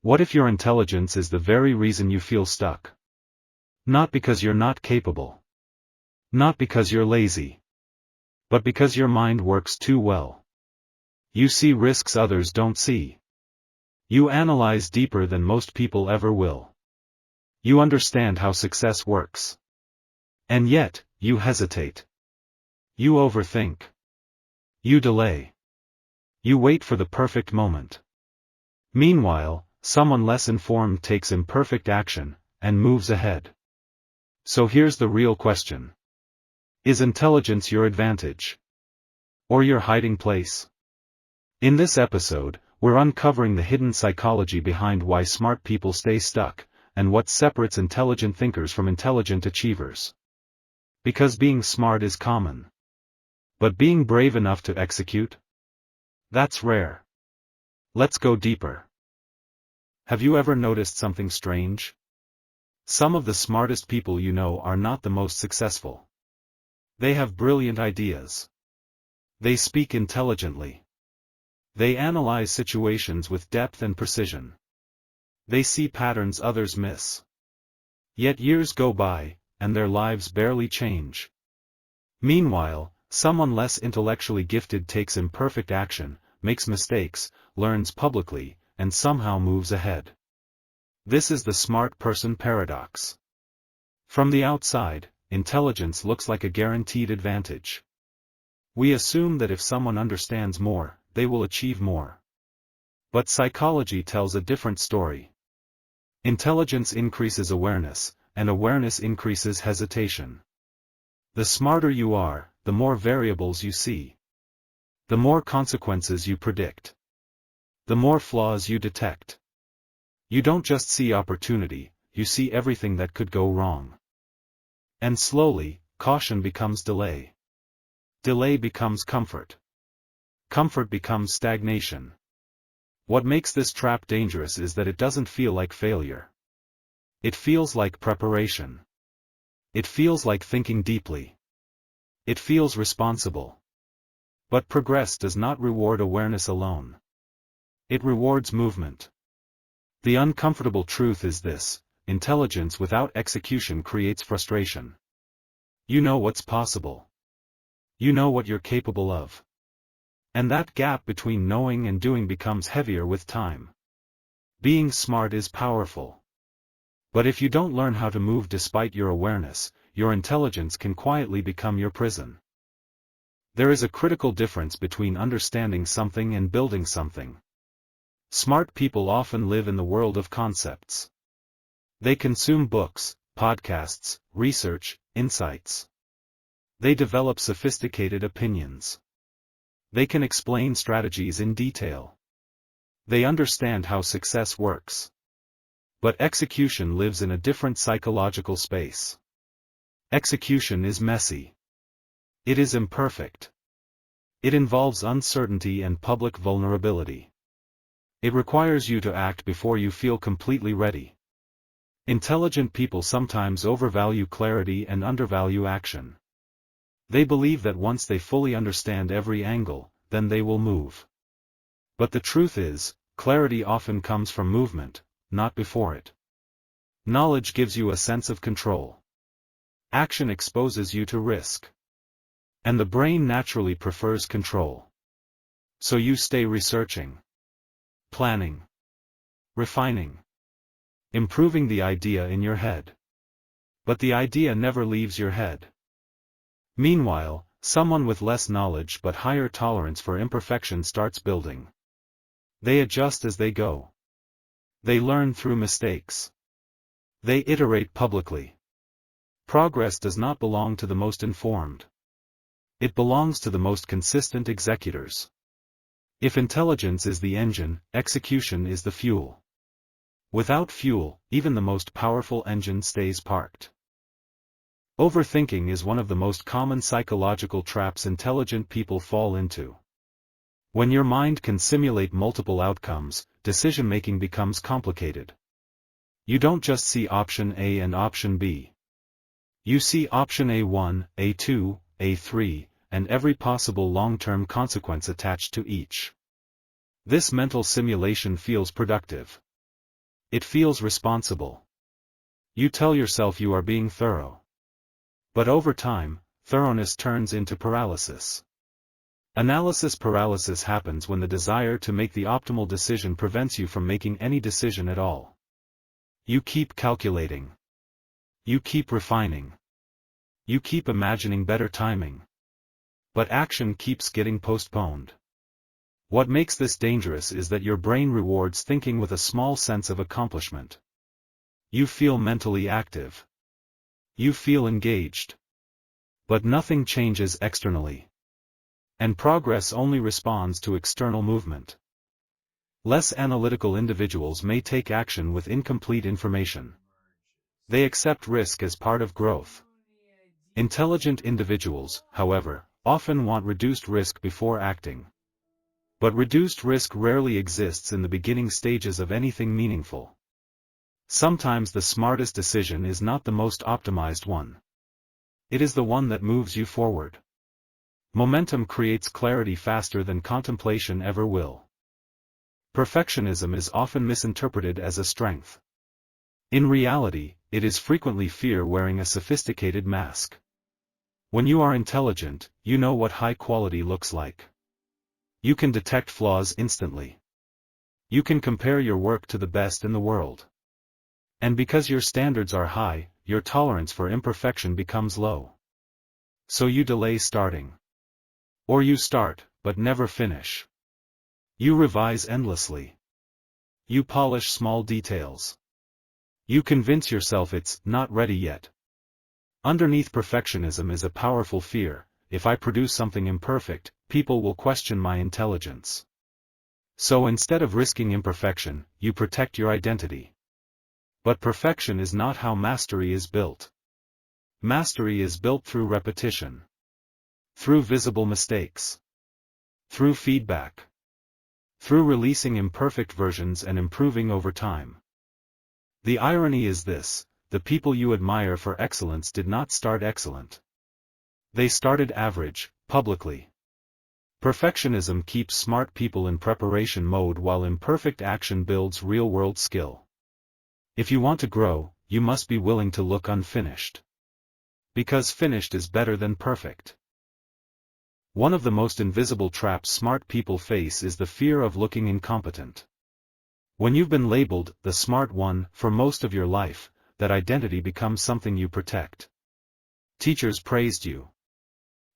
What if your intelligence is the very reason you feel stuck? Not because you're not capable. Not because you're lazy. But because your mind works too well. You see risks others don't see. You analyze deeper than most people ever will. You understand how success works. And yet, you hesitate. You overthink. You delay. You wait for the perfect moment. Meanwhile, someone less informed takes imperfect action, and moves ahead. So here's the real question. Is intelligence your advantage? Or your hiding place? In this episode, we're uncovering the hidden psychology behind why smart people stay stuck, and what separates intelligent thinkers from intelligent achievers. Because being smart is common. But being brave enough to execute? That's rare. Let's go deeper. Have you ever noticed something strange? Some of the smartest people you know are not the most successful. They have brilliant ideas. They speak intelligently. They analyze situations with depth and precision. They see patterns others miss. Yet years go by, and their lives barely change. Meanwhile, someone less intellectually gifted takes imperfect action, makes mistakes, learns publicly, and somehow moves ahead. This is the smart person paradox. From the outside, intelligence looks like a guaranteed advantage. We assume that if someone understands more, they will achieve more. But psychology tells a different story. Intelligence increases awareness, and awareness increases hesitation. The smarter you are, the more variables you see. The more consequences you predict. The more flaws you detect. You don't just see opportunity, you see everything that could go wrong. And slowly, caution becomes delay. Delay becomes comfort. Comfort becomes stagnation. What makes this trap dangerous is that it doesn't feel like failure. It feels like preparation. It feels like thinking deeply. It feels responsible. But progress does not reward awareness alone. It rewards movement. The uncomfortable truth is this: intelligence without execution creates frustration. You know what's possible. You know what you're capable of. And that gap between knowing and doing becomes heavier with time. Being smart is powerful. But if you don't learn how to move despite your awareness, your intelligence can quietly become your prison. There is a critical difference between understanding something and building something. Smart people often live in the world of concepts. They consume books, podcasts, research, insights. They develop sophisticated opinions. They can explain strategies in detail. They understand how success works. But execution lives in a different psychological space. Execution is messy. It is imperfect. It involves uncertainty and public vulnerability. It requires you to act before you feel completely ready. Intelligent people sometimes overvalue clarity and undervalue action. They believe that once they fully understand every angle, then they will move. But the truth is, clarity often comes from movement, not before it. Knowledge gives you a sense of control. Action exposes you to risk. And the brain naturally prefers control. So you stay researching, planning, refining, improving the idea in your head. But the idea never leaves your head. Meanwhile, someone with less knowledge but higher tolerance for imperfection starts building. They adjust as they go. They learn through mistakes. They iterate publicly. Progress does not belong to the most informed. It belongs to the most consistent executors. If intelligence is the engine, execution is the fuel. Without fuel, even the most powerful engine stays parked. Overthinking is one of the most common psychological traps intelligent people fall into. When your mind can simulate multiple outcomes, decision-making becomes complicated. You don't just see option A and option B. You see option A1, A2, A3, and every possible long-term consequence attached to each. This mental simulation feels productive. It feels responsible. You tell yourself you are being thorough. But over time, thoroughness turns into paralysis. Analysis paralysis happens when the desire to make the optimal decision prevents you from making any decision at all. You keep calculating. You keep refining. You keep imagining better timing. But action keeps getting postponed. What makes this dangerous is that your brain rewards thinking with a small sense of accomplishment. You feel mentally active. You feel engaged. But nothing changes externally. And progress only responds to external movement. Less analytical individuals may take action with incomplete information. They accept risk as part of growth. Intelligent individuals, however, often want reduced risk before acting. But reduced risk rarely exists in the beginning stages of anything meaningful. Sometimes the smartest decision is not the most optimized one. It is the one that moves you forward. Momentum creates clarity faster than contemplation ever will. Perfectionism is often misinterpreted as a strength. In reality, it is frequently fear wearing a sophisticated mask. When you are intelligent, you know what high quality looks like. You can detect flaws instantly. You can compare your work to the best in the world. And because your standards are high, your tolerance for imperfection becomes low. So you delay starting. Or you start, but never finish. You revise endlessly. You polish small details. You convince yourself it's not ready yet. Underneath perfectionism is a powerful fear: if I produce something imperfect, people will question my intelligence. So instead of risking imperfection, you protect your identity. But perfection is not how mastery is built. Mastery is built through repetition. Through visible mistakes. Through feedback. Through releasing imperfect versions and improving over time. The irony is this: the people you admire for excellence did not start excellent. They started average, publicly. Perfectionism keeps smart people in preparation mode while imperfect action builds real-world skill. If you want to grow, you must be willing to look unfinished. Because finished is better than perfect. One of the most invisible traps smart people face is the fear of looking incompetent. When you've been labeled the smart one for most of your life, that identity becomes something you protect. Teachers praised you.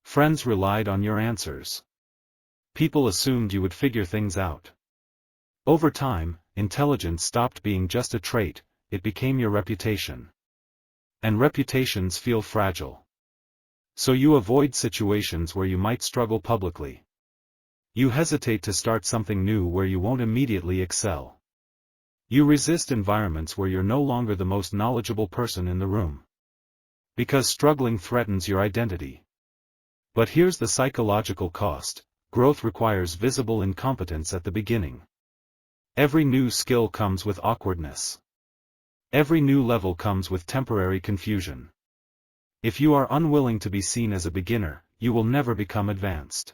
Friends relied on your answers. People assumed you would figure things out. Over time, intelligence stopped being just a trait, it became your reputation. And reputations feel fragile. So you avoid situations where you might struggle publicly. You hesitate to start something new where you won't immediately excel. You resist environments where you're no longer the most knowledgeable person in the room. Because struggling threatens your identity. But here's the psychological cost: growth requires visible incompetence at the beginning. Every new skill comes with awkwardness. Every new level comes with temporary confusion. If you are unwilling to be seen as a beginner, you will never become advanced.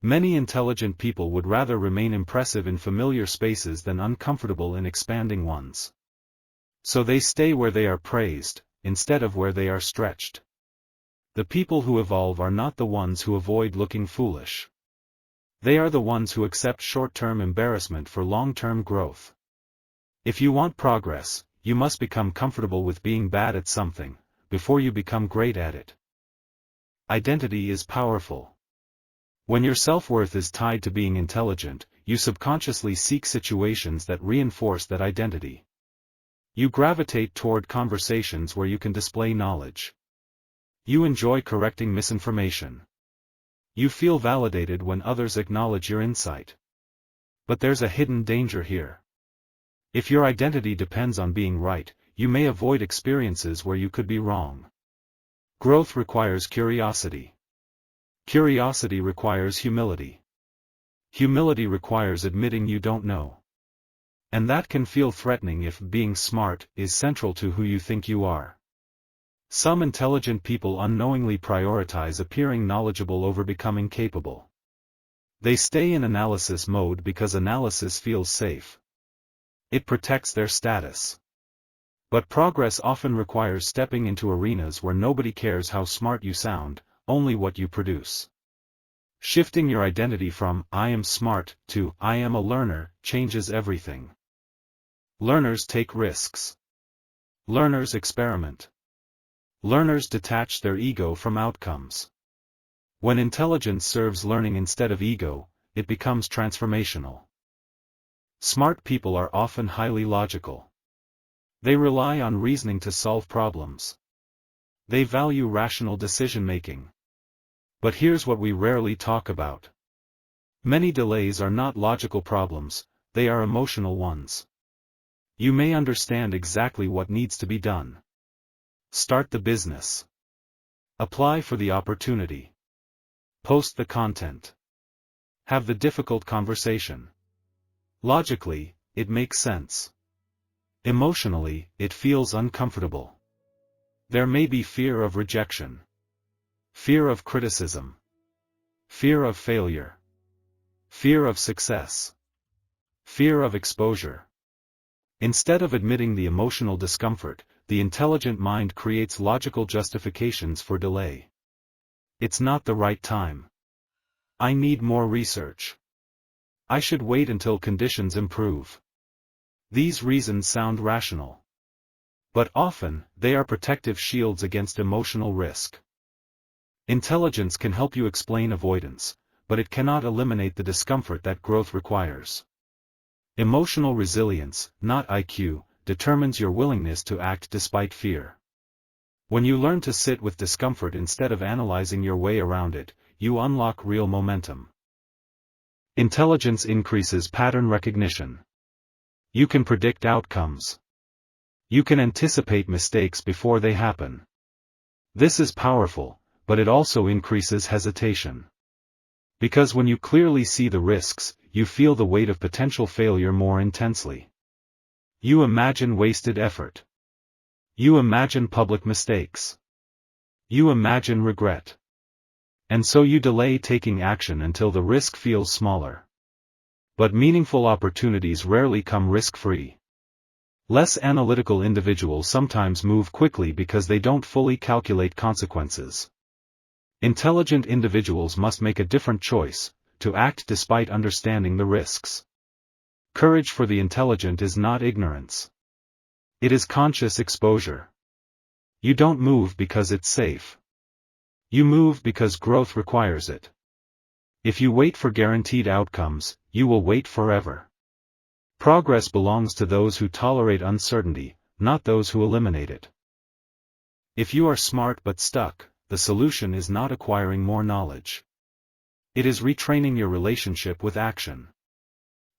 Many intelligent people would rather remain impressive in familiar spaces than uncomfortable in expanding ones. So they stay where they are praised, instead of where they are stretched. The people who evolve are not the ones who avoid looking foolish. They are the ones who accept short-term embarrassment for long-term growth. If you want progress, you must become comfortable with being bad at something, before you become great at it. Identity is powerful. When your self-worth is tied to being intelligent, you subconsciously seek situations that reinforce that identity. You gravitate toward conversations where you can display knowledge. You enjoy correcting misinformation. You feel validated when others acknowledge your insight. But there's a hidden danger here. If your identity depends on being right, you may avoid experiences where you could be wrong. Growth requires curiosity. Curiosity requires humility. Humility requires admitting you don't know. And that can feel threatening if being smart is central to who you think you are. Some intelligent people unknowingly prioritize appearing knowledgeable over becoming capable. They stay in analysis mode because analysis feels safe. It protects their status. But progress often requires stepping into arenas where nobody cares how smart you sound, only what you produce. Shifting your identity from "I am smart" to "I am a learner" changes everything. Learners take risks. Learners experiment. Learners detach their ego from outcomes. When intelligence serves learning instead of ego, it becomes transformational. Smart people are often highly logical. They rely on reasoning to solve problems. They value rational decision-making. But here's what we rarely talk about. Many delays are not logical problems, they are emotional ones. You may understand exactly what needs to be done. Start the business. Apply for the opportunity. Post the content. Have the difficult conversation. Logically, it makes sense. Emotionally, it feels uncomfortable. There may be fear of rejection. Fear of criticism. Fear of failure. Fear of success. Fear of exposure. Instead of admitting the emotional discomfort, the intelligent mind creates logical justifications for delay. It's not the right time. I need more research. I should wait until conditions improve. These reasons sound rational. But often, they are protective shields against emotional risk. Intelligence can help you explain avoidance, but it cannot eliminate the discomfort that growth requires. Emotional resilience, not IQ, determines your willingness to act despite fear. When you learn to sit with discomfort instead of analyzing your way around it, you unlock real momentum. Intelligence increases pattern recognition. You can predict outcomes. You can anticipate mistakes before they happen. This is powerful, but it also increases hesitation. Because when you clearly see the risks, you feel the weight of potential failure more intensely. You imagine wasted effort. You imagine public mistakes. You imagine regret. And so you delay taking action until the risk feels smaller. But meaningful opportunities rarely come risk-free. Less analytical individuals sometimes move quickly because they don't fully calculate consequences. Intelligent individuals must make a different choice, to act despite understanding the risks. Courage for the intelligent is not ignorance. It is conscious exposure. You don't move because it's safe. You move because growth requires it. If you wait for guaranteed outcomes, you will wait forever. Progress belongs to those who tolerate uncertainty, not those who eliminate it. If you are smart but stuck, the solution is not acquiring more knowledge. It is retraining your relationship with action.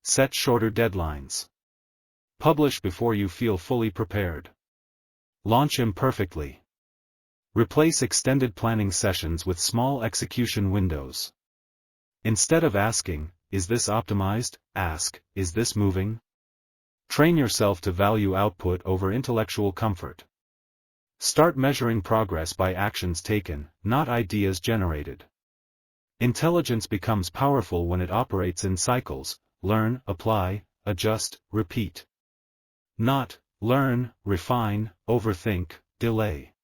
Set shorter deadlines. Publish before you feel fully prepared. Launch imperfectly. Replace extended planning sessions with small execution windows. Instead of asking, "Is this optimized?" ask, "Is this moving?" Train yourself to value output over intellectual comfort. Start measuring progress by actions taken, not ideas generated. Intelligence becomes powerful when it operates in cycles: learn, apply, adjust, repeat. Not, learn, refine, overthink, delay.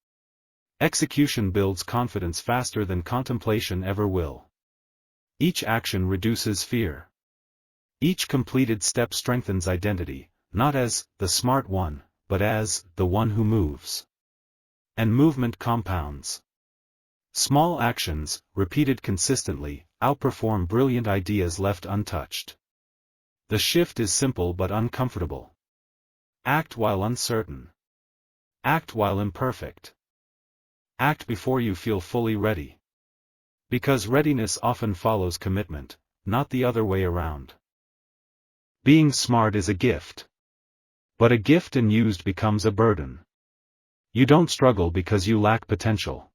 Execution builds confidence faster than contemplation ever will. Each action reduces fear. Each completed step strengthens identity, not as the smart one, but as the one who moves. And movement compounds. Small actions, repeated consistently, outperform brilliant ideas left untouched. The shift is simple but uncomfortable. Act while uncertain. Act while imperfect. Act before you feel fully ready. Because readiness often follows commitment, not the other way around. Being smart is a gift. But a gift unused becomes a burden. You don't struggle because you lack potential.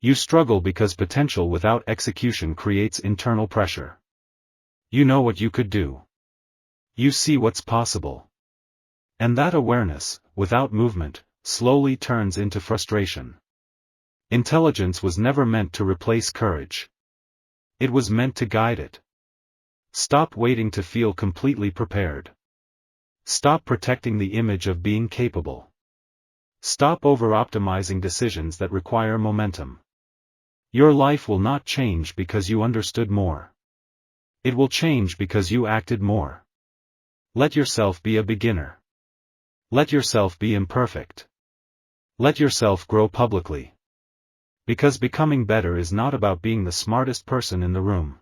You struggle because potential without execution creates internal pressure. You know what you could do. You see what's possible. And that awareness, without movement, slowly turns into frustration. Intelligence was never meant to replace courage. It was meant to guide it. Stop waiting to feel completely prepared. Stop protecting the image of being capable. Stop over-optimizing decisions that require momentum. Your life will not change because you understood more. It will change because you acted more. Let yourself be a beginner. Let yourself be imperfect. Let yourself grow publicly. Because becoming better is not about being the smartest person in the room.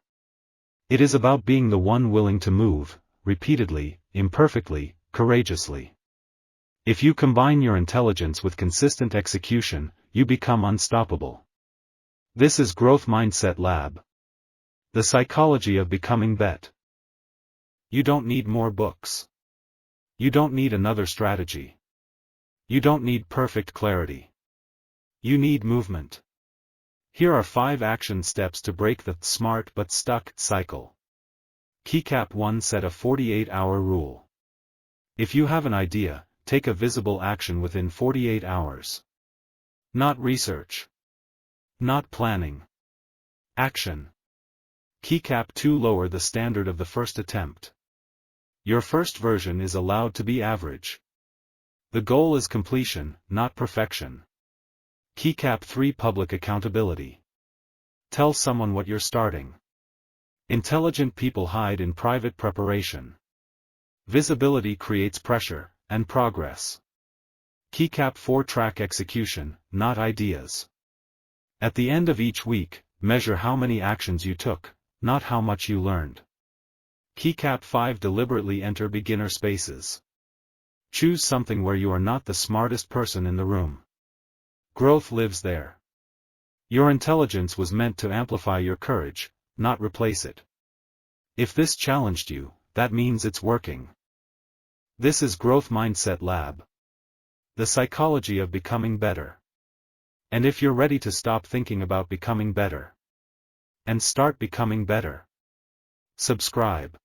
It is about being the one willing to move, repeatedly, imperfectly, courageously. If you combine your intelligence with consistent execution, you become unstoppable. This is Growth Mindset Lab. The psychology of becoming better. You don't need more books. You don't need another strategy. You don't need perfect clarity. You need movement. Here are 5 action steps to break the smart but stuck cycle. Keycap 1. Set a 48-hour rule. If you have an idea, take a visible action within 48 hours. Not research. Not planning. Action. Keycap 2. Lower the standard of the first attempt. Your first version is allowed to be average. The goal is completion, not perfection. Keycap 3. Public accountability. Tell someone what you're starting. Intelligent people hide in private preparation. Visibility creates pressure and progress. Keycap 4. Track execution, not ideas. At the end of each week, measure how many actions you took, not how much you learned. Keycap 5. Deliberately enter beginner spaces. Choose something where you are not the smartest person in the room. Growth lives there. Your intelligence was meant to amplify your courage, not replace it. If this challenged you, that means it's working. This is Growth Mindset Lab. The psychology of becoming better. And if you're ready to stop thinking about becoming better and start becoming better, subscribe.